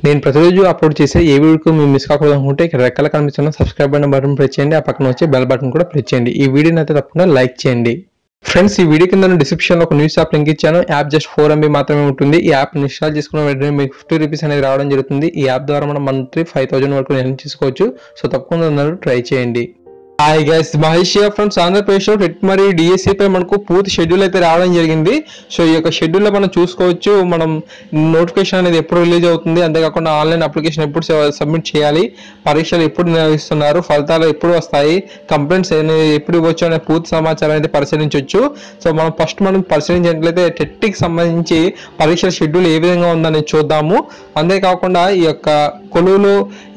నేను ప్రతిరోజు అప్లోడ్ చేసే ఏ వీడియోకి మీరు మిస్ కాకూడదు అనుకుంటే ఇక్కడ రెక్కల కనిపిస్తున్న సబ్స్క్రైబ్ అనే బటన్ ప్రెస్ చేయండి. ఆ పక్కన వచ్చే బెల్ బటన్ కూడా ప్రెస్ చేయండి. ఈ వీడియోని అయితే తప్పకుండా లైక్ చేయండి. ఫ్రెండ్స్, ఈ వీడియో కింద డిస్క్రిప్షన్ లో ఒక న్యూస్ యాప్ లింక్ ఇచ్చాను. యాప్ జస్ట్ 4 MB మాత్రమే ఉంటుంది. ఈ యాప్ ఇన్స్టాల్ చేసుకున్న వెంటనే మీకు 50 రూపీస్ అనేది రావడం జరుగుతుంది. ఈ యాప్ ద్వారా మనం మంత్లీ 5000 వరకు ఎర్న్ చేసుకోవచ్చు. సో తప్పకుండా అందరూ ట్రై చేయండి. హాయ్ గైస్, మహేష్ ఫ్రెండ్స్, ఆంధ్రప్రదేశ్లో టెట్ మరియు డిఎస్సి పై మనకు పూర్తి షెడ్యూల్ అయితే రావడం జరిగింది. సో ఈ యొక్క షెడ్యూల్లో మనం చూసుకోవచ్చు, మనం నోటిఫికేషన్ అనేది ఎప్పుడు రిలీజ్ అవుతుంది, అంతేకాకుండా ఆన్లైన్ అప్లికేషన్ ఎప్పుడు సబ్మిట్ చేయాలి, పరీక్షలు ఎప్పుడు నిర్వహిస్తున్నారు, ఫలితాలు ఎప్పుడు వస్తాయి, కంప్లైంట్స్ ఎప్పుడు ఇవ్వచ్చు అనే పూర్తి సమాచారం అయితే పరిశీలించవచ్చు. సో మనం పరిశీలించినట్లయితే టెట్కి సంబంధించి పరీక్షల షెడ్యూల్ ఏ విధంగా ఉందని చూద్దాము. అంతేకాకుండా ఈ యొక్క కొలువులు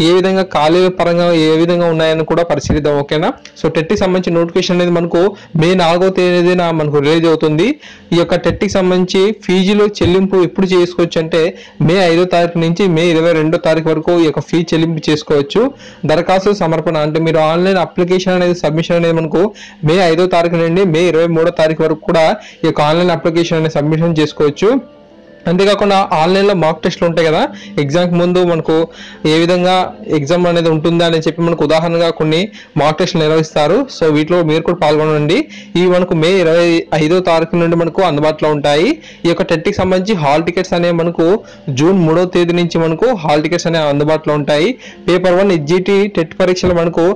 ఏ విధంగా ఖాళీల పరంగా ఏ విధంగా ఉన్నాయని కూడా పరిశీలిద్దాం. ఓకేనా? సో టెట్కి సంబంధించి నోటిఫికేషన్ అనేది మనకు మే 4వ తేదీన మనకు రిలీజ్ అవుతుంది. ఈ యొక్క టెట్కి సంబంధించి ఫీజులు చెల్లింపు ఎప్పుడు చేసుకోవచ్చు అంటే మే 5వ తారీఖు నుంచి మే 22వ తారీఖు వరకు ఈ యొక్క ఫీ చెల్లింపు చేసుకోవచ్చు. దరఖాస్తు సమర్పణ అంటే మీరు ఆన్లైన్ అప్లికేషన్ అనేది సబ్మిషన్ అనేది మనకు మే 5వ తారీఖు నుండి మే 23వ తారీఖు వరకు కూడా ఈ యొక్క ఆన్లైన్ అప్లికేషన్ అనేది సబ్మిషన్ చేసుకోవచ్చు. అంతేకాకుండా ఆన్లైన్లో మాక్ టెస్ట్లు ఉంటాయి కదా, ఎగ్జామ్కి ముందు మనకు ఏ విధంగా ఎగ్జామ్ అనేది ఉంటుందా అని చెప్పి మనకు ఉదాహరణగా కొన్ని మాక్ టెస్ట్లు నిర్వహిస్తారు. సో వీటిలో మీరు కూడా పాల్గొనండి. ఇవి మనకు మే 25వ తారీఖు నుండి మనకు అందుబాటులో ఉంటాయి. ఈ యొక్క టెట్కి సంబంధించి హాల్ టికెట్స్ అనేవి మనకు జూన్ 3వ తేదీ నుంచి మనకు హాల్ టికెట్స్ అనేవి అందుబాటులో ఉంటాయి. పేపర్ 1 ఎస్జిటి టెట్ పరీక్షలు మనకు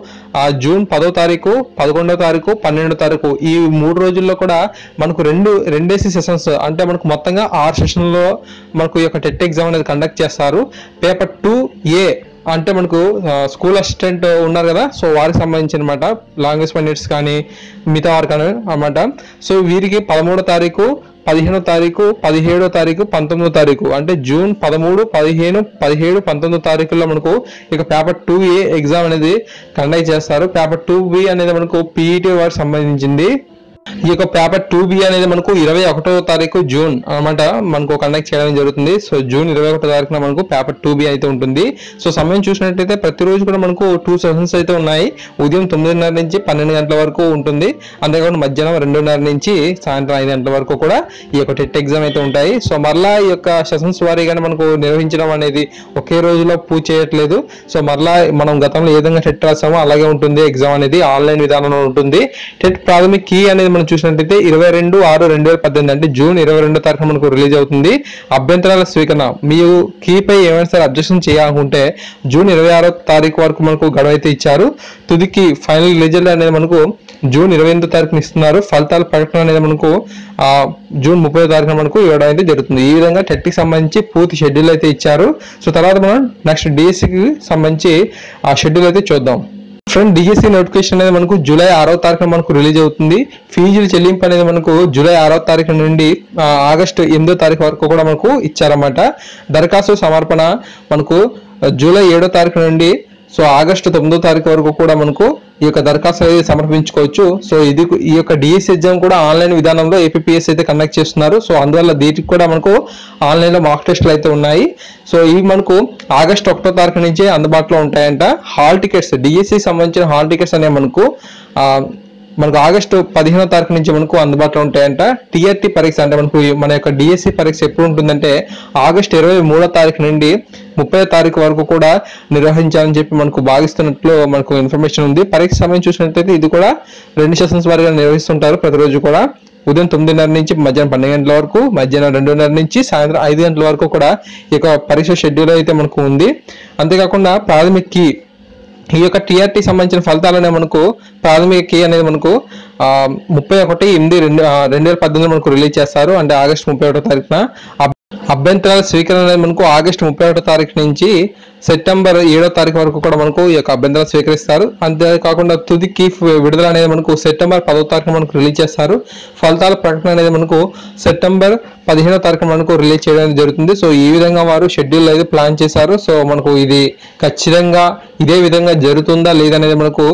జూన్ 10వ తారీఖు, 11వ తారీఖు, 12వ తారీఖు ఈ 3 రోజుల్లో కూడా మనకు రెండేసి సెషన్స్ అంటే మనకు మొత్తంగా 6 సెషన్లో మనకు ఈ యొక్క టెట్ ఎగ్జామ్ అనేది కండక్ట్ చేస్తారు. పేపర్ 2A అంటే మనకు స్కూల్ అసిస్టెంట్ ఉన్నారు కదా, సో వారికి సంబంధించి అనమాట, లాంగ్వేజ్ పండిట్స్ కానీ మిగతా వారు కానీ అనమాట. సో వీరికి 13వ తారీఖు, 15వ తారీఖు, 17వ తారీఖు, 19వ తారీఖు అంటే జూన్ 13, 15, 17, 19 తారీఖుల్లో మనకు ఇక పేపర్ 2A ఎగ్జామ్ అనేది కండక్ట్ చేస్తారు. పేపర్ 2B అనేది మనకు PET వారికి సంబంధించింది. ఈ యొక్క పేపర్ 2B అనేది మనకు 21వ తారీఖు జూన్ అనమాట మనకు కండక్ట్ చేయడం జరుగుతుంది. సో జూన్ 21వ తారీఖున మనకు పేపర్ 2B అయితే ఉంటుంది. సో సమయం చూసినట్టయితే ప్రతిరోజు కూడా మనకు 2 సెషన్స్ అయితే ఉన్నాయి. ఉదయం 9:30 నుంచి 12 గంటల వరకు ఉంటుంది. అంతేకాకుండా మధ్యాహ్నం 2:30 నుంచి సాయంత్రం 5 గంటల వరకు కూడా ఈ యొక్క టెట్ ఎగ్జామ్ అయితే ఉంటాయి. సో మరలా ఈ యొక్క సెషన్స్ వారీగానే మనకు నిర్వహించడం అనేది ఒకే రోజులో పూర్తి చేయట్లేదు. సో మరలా మనం గతంలో ఏ విధంగా టెట్ రాసామో అలాగే ఉంటుంది. ఎగ్జామ్ అనేది ఆన్లైన్ విధానంలో ఉంటుంది. టెట్ ప్రాథమిక కీ అనేది మనం చూసినట్లయితే 22/6/2018 అంటే జూన్ 22వ తారీఖున మనకు రిలీజ్ అవుతుంది. అభ్యంతరాల స్వీకరణ, మీరు కీపై ఏమైనా సరే అబ్జెక్షన్ చేయాలనుకుంటే జూన్ 26వ తారీఖు వరకు మనకు గడువు అయితే ఇచ్చారు. తుదికి ఫైనల్ రిజల్ట్ అనేది మనకు జూన్ 28వ తారీఖున ఇస్తున్నారు. ఫలితాల ప్రకటన అనేది మనకు జూన్ 30వ తారీఖున మనకు ఇవ్వడం అయితే జరుగుతుంది. ఈ విధంగా టెట్కి సంబంధించి పూర్తి షెడ్యూల్ అయితే ఇచ్చారు. సో తర్వాత మనం నెక్స్ట్ డిఎస్సికి సంబంధించి ఆ షెడ్యూల్ అయితే చూద్దాం. ఫ్రెండ్, డిఎస్సి నోటిఫికేషన్ అనేది మనకు జూలై 6వ తారీఖున మనకు రిలీజ్ అవుతుంది. ఫీజుల చెల్లింపు అనేది మనకు జూలై 6వ తారీఖు నుండి ఆగస్టు 8వ తారీఖు వరకు కూడా మనకు ఇచ్చారన్నమాట. దరఖాస్తు సమర్పణ మనకు జూలై 7వ తారీఖు నుండి సో ఆగస్టు 9వ తారీఖు వరకు కూడా మనకు ఈ యొక్క దరఖాస్తు అనేది సమర్పించుకోవచ్చు. సో ఈ యొక్క డిఎస్సి ఎగ్జామ్ కూడా ఆన్లైన్ విధానంలో ఏపీపీఎస్ అయితే కండక్ట్ చేస్తున్నారు. సో అందువల్ల దీనికి కూడా మనకు ఆన్లైన్లో మాక్ టెస్ట్లు అయితే ఉన్నాయి. సో ఇవి మనకు ఆగస్టు 1వ తారీఖు నుంచే అందుబాటులో ఉంటాయంట. హాల్ టికెట్స్, డిఎస్సి సంబంధించిన హాల్ టికెట్స్ అనేవి మనకు ఆగస్టు 15వ తారీఖు నుంచి మనకు అందుబాటులో ఉంటాయంట. టీఆర్టీ పరీక్ష అంటే మన యొక్క డిఎస్సి పరీక్ష ఎప్పుడు ఉంటుందంటే ఆగస్టు 23వ తారీఖు నుండి 30వ తారీఖు వరకు కూడా నిర్వహించాలని చెప్పి మనకు భావిస్తున్నట్లు మనకు ఇన్ఫర్మేషన్ ఉంది. పరీక్ష సమయం చూసినట్లయితే ఇది కూడా 2 సెషన్స్ వారిగా నిర్వహిస్తుంటారు. ప్రతిరోజు కూడా ఉదయం 9:30 నుంచి మధ్యాహ్నం 12 గంటల వరకు, మధ్యాహ్నం 2:30 నుంచి సాయంత్రం 5 గంటల వరకు కూడా ఈ యొక్క పరీక్ష షెడ్యూల్ అయితే మనకు ఉంది. అంతేకాకుండా ప్రాథమిక కీ, ఈ యొక్క టీఆర్టీ సంబంధించిన ఫలితాలనే మనకు ప్రాథమిక కీ అనేది మనకు 31/8/2018 మనకు రిలీజ్ చేస్తారు. అంటే ఆగస్టు 31వ తారీఖున. అభ్యంతరాల స్వీకరణ అనేది మనకు ఆగస్టు 31వ తారీఖు నుంచి సెప్టెంబర్ 7వ తారీఖు వరకు కూడా మనకు ఈ యొక్క అభ్యంతరాలు స్వీకరిస్తారు. అంతేకాకుండా తుది కీ విడుదల అనేది మనకు సెప్టెంబర్ 10వ తారీఖున మనకు రిలీజ్ చేస్తారు. ఫలితాల ప్రకటన అనేది మనకు సెప్టెంబర్ 15వ తారీఖున మనకు రిలీజ్ చేయడం జరుగుతుంది. సో ఈ విధంగా వారు షెడ్యూల్ అయితే ప్లాన్ చేశారు. సో మనకు ఇది ఖచ్చితంగా ఇదే విధంగా జరుగుతుందా లేదనేది మనకు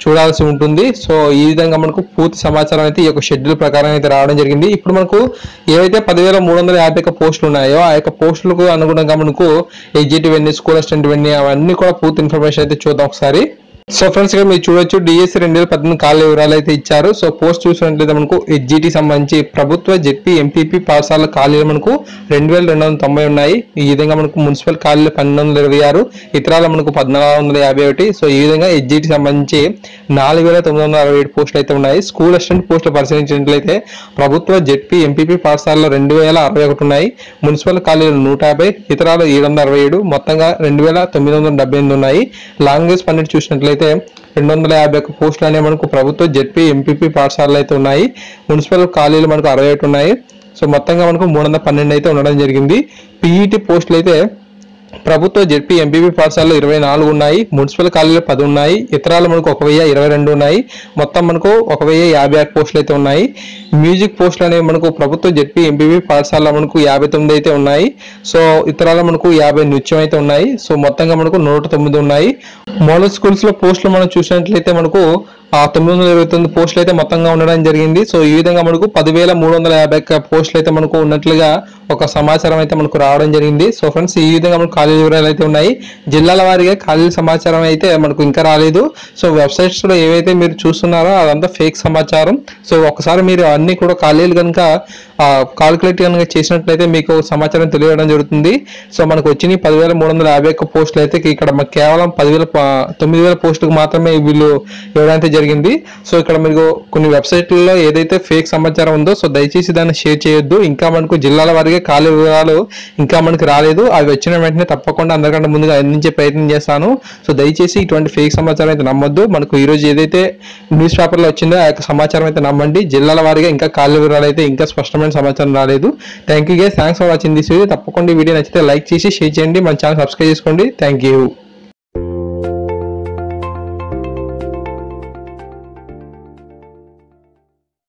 చూడాల్సి ఉంటుంది. సో ఈ విధంగా మనకు పూర్తి సమాచారం అయితే ఈ యొక్క షెడ్యూల్ ప్రకారం అయితే రావడం జరిగింది. ఇప్పుడు మనకు ఏవైతే 10,350 పోస్టులు ఉన్నాయో ఆ యొక్క పోస్టులకు అనుగుణంగా మనకు ఎగ్జిక్యూటివ్ ఎన్ని, స్కూల్ అసిస్టెంట్ ఎన్ని, అవన్నీ కూడా పూర్తి ఇన్ఫర్మేషన్ అయితే చూద్దాం ఒకసారి. సో ఫ్రెండ్స్ ఇక్కడ మీరు చూడొచ్చు డిఎస్సి 2018 ఖాళీ వివరాలు అయితే ఇచ్చారు. సో పోస్ట్ చూసినట్లయితే మనకు హెచ్జిటి సంబంధించి ప్రభుత్వ జెడ్పీ ఎంపీపీ పాఠశాల ఖాళీలు మనకు 2290 ఉన్నాయి. ఈ విధంగా మనకు మున్సిపల్ ఖాళీలు 1226, ఇతరాల మనకు 1451. సో ఈ విధంగా హెచ్జిటి సంబంధించి 4967 పోస్టులు అయితే ఉన్నాయి. స్కూల్ అసిస్టెంట్ పోస్టులు పరిశీలించినట్లయితే ప్రభుత్వ జెడ్పీ ఎంపీపీ పాఠశాలలో 2061 ఉన్నాయి. మున్సిపల్ ఖాళీలు 150, ఇతరాలు 767, మొత్తంగా 2978 ఉన్నాయి. లాంగ్వేజ్ పండిట్ చూసినట్లయితే 251 పోస్టులు అనేవి మనకు ప్రభుత్వ జెడ్పీ ఎంపీపీ పాఠశాలలు అయితే ఉన్నాయి. మున్సిపల్ ఖాళీలు మనకు 61 ఉన్నాయి. సో మొత్తంగా మనకు 312 అయితే ఉండడం జరిగింది. పీఈటీ పోస్టులు అయితే ప్రభుత్వ జెడ్పీ ఎంపీపీ పాఠశాలలో 24 ఉన్నాయి. మున్సిపల్ ఖాళీలు 10 ఉన్నాయి. ఇతరాలు మనకు 1022 ఉన్నాయి. మొత్తం మనకు 1056 పోస్టులు అయితే ఉన్నాయి. మ్యూజిక్ పోస్టులు అనేవి మనకు ప్రభుత్వ జెడ్పీ ఎంపీపీ పాఠశాలలో మనకు 59 అయితే ఉన్నాయి. సో ఇతరాలు మనకు 50 నృత్యం అయితే ఉన్నాయి. సో మొత్తంగా మనకు 109 ఉన్నాయి. మోడల్ స్కూల్స్ లో పోస్టులు మనం చూసినట్లయితే మనకు 929 పోస్టులు అయితే మొత్తంగా ఉండడం జరిగింది. సో ఈ విధంగా మనకు 10,350 పోస్టులు అయితే మనకు ఉన్నట్లుగా ఒక సమాచారం అయితే మనకు రావడం జరిగింది. సో ఫ్రెండ్స్ ఈ విధంగా మనకు ఖాళీ వివరాలు అయితే ఉన్నాయి. జిల్లాల వారీగా ఖాళీ సమాచారం అయితే మనకు ఇంకా రాలేదు. సో వెబ్సైట్స్ లో ఏవైతే మీరు చూస్తున్నారో అదంతా ఫేక్ సమాచారం. సో ఒకసారి మీరు అన్ని కూడా ఖాళీలు కనుక కాల్కులేట్ కనుక చేసినట్లయితే మీకు సమాచారం తెలియడం జరుగుతుంది. సో మనకు వచ్చిన 10,351 పోస్టులు అయితే ఇక్కడ కేవలం 9,000 పోస్టులకు మాత్రమే వీళ్ళు ఇవ్వడానికి జరిగింది. సో ఇక్కడ మీకు కొన్ని వెబ్సైట్లలో ఏదైతే ఫేక్ సమాచారం ఉందో సో దయచేసి దాన్ని షేర్ చేయొద్దు. ఇంకా మనకు జిల్లాల వారీగా ఖాళీ వివరాలు ఇంకా మనకు రాలేదు. అవి వచ్చిన వెంటనే తప్పకుండా అందరికంటే ముందుగా అందించే ప్రయత్నం చేస్తాను. సో దయచేసి ఇటువంటి ఫేక్ సమాచారం అయితే నమ్మొద్దు. మనకు ఈరోజు ఏదైతే న్యూస్ పేపర్లో వచ్చిందో ఆ యొక్క సమాచారం అయితే నమ్మండి. జిల్లాల వారీగా ఇంకా ఖాళీ వివరాలు అయితే ఇంకా స్పష్టమైన సమాచారం రాలేదు. Thank you guys, thanks for watching this video. తప్పకుండా ఈ వీడియో నచ్చితే లైక్ చేసి షేర్ చేయండి. మన ఛానల్ సబ్స్క్రైబ్ చేసుకోండి. Thank you.